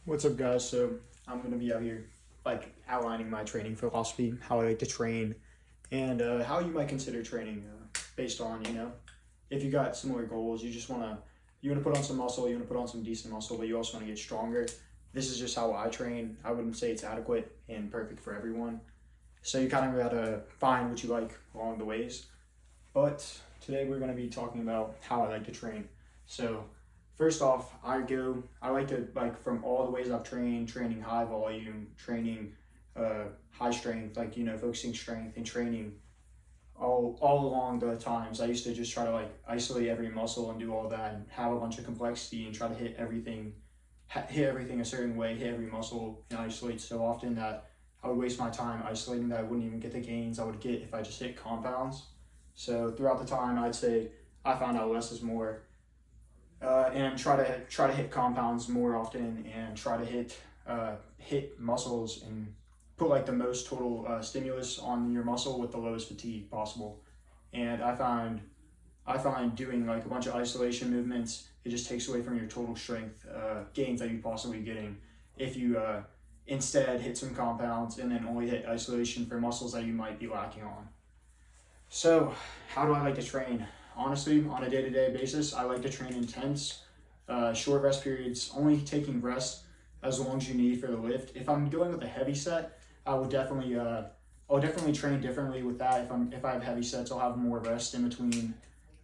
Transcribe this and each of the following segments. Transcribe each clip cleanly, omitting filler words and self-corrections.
What's up, guys? So I'm gonna be out here outlining my training philosophy, how I like to train, and how you might consider training based on if you got similar goals. You wanna put on some muscle, you wanna put on some decent muscle, but you also wanna get stronger. This is just how I train. I wouldn't say it's adequate and perfect for everyone. So you kind of gotta find what you like along the ways. But today we're gonna be talking about how I like to train. So first off, I like to, from all the ways I've trained, training high volume, training high strength, focusing strength and training all along the times. I used to just try to isolate every muscle and do all that and have a bunch of complexity and try to hit everything a certain way, hit every muscle and isolate so often that I would waste my time isolating that I wouldn't even get the gains I would get if I just hit compounds. So throughout the time, I'd say I found out less is more. And try to hit compounds more often and try to hit muscles and put the most total stimulus on your muscle with the lowest fatigue possible. And I find doing a bunch of isolation movements, it just takes away from your total strength gains that you're possibly getting if you instead hit some compounds and then only hit isolation for muscles that you might be lacking on. So how do I like to train? Honestly, on a day-to-day basis, I like to train intense, short rest periods, only taking rest as long as you need for the lift. If I'm going with a heavy set, I'll definitely train differently with that. If I have heavy sets, I'll have more rest in between.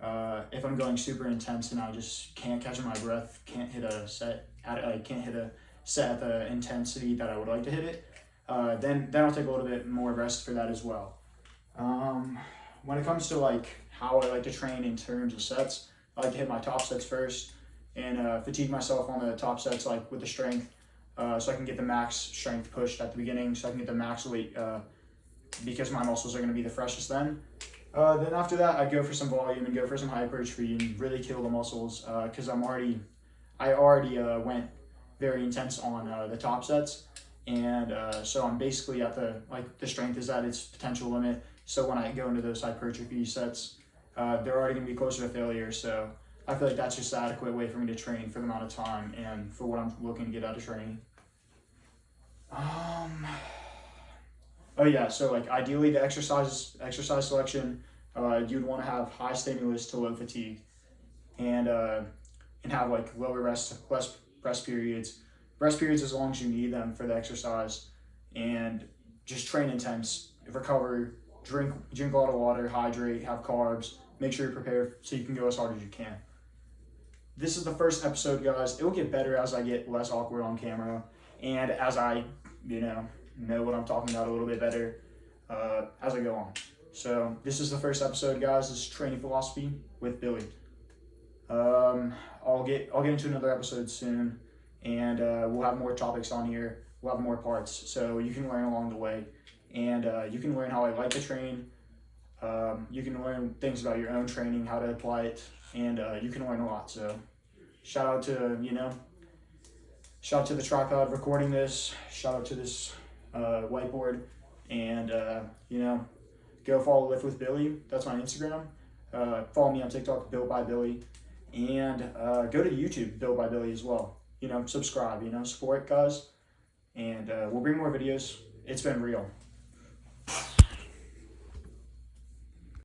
If I'm going super intense and I just can't catch my breath, can't hit a set at the intensity that I would like to hit it, then I'll take a little bit more rest for that as well. When it comes to how I like to train in terms of sets, I like to hit my top sets first and fatigue myself on the top sets with the strength, so I can get the max strength pushed at the beginning, so I can get the max weight because my muscles are going to be the freshest then. Then after that, I go for some volume and go for some hypertrophy and really kill the muscles because I already went very intense on the top sets, and so I'm basically at the strength is at its potential limit. So when I go into those hypertrophy sets, they're already going to be closer to failure. So I feel like that's just the adequate way for me to train for the amount of time and for what I'm looking to get out of training. Oh yeah, so ideally the exercise selection, you'd want to have high stimulus to low fatigue, and have lower rest periods, as long as you need them for the exercise, and just train intense, recover, drink a lot of water, hydrate, have carbs, make sure you're prepared so you can go as hard as you can. This is the first episode, guys. It will get better as I get less awkward on camera and as I know what I'm talking about a little bit better as I go on. So this is the first episode, guys. This is Training Philosophy with Billy. I'll get into another episode soon, and we'll have more topics on here. We'll have more parts, so you can learn along the way, and you can learn how I like to train. You can learn things about your own training, how to apply it, and you can learn a lot. So shout out to the tripod recording this. Shout out to this whiteboard, and go follow Lift with Billy. That's my Instagram. Follow me on TikTok, Built by Billy, and go to YouTube, Built by Billy as well. Subscribe. Support, guys, and we'll bring more videos. It's been real.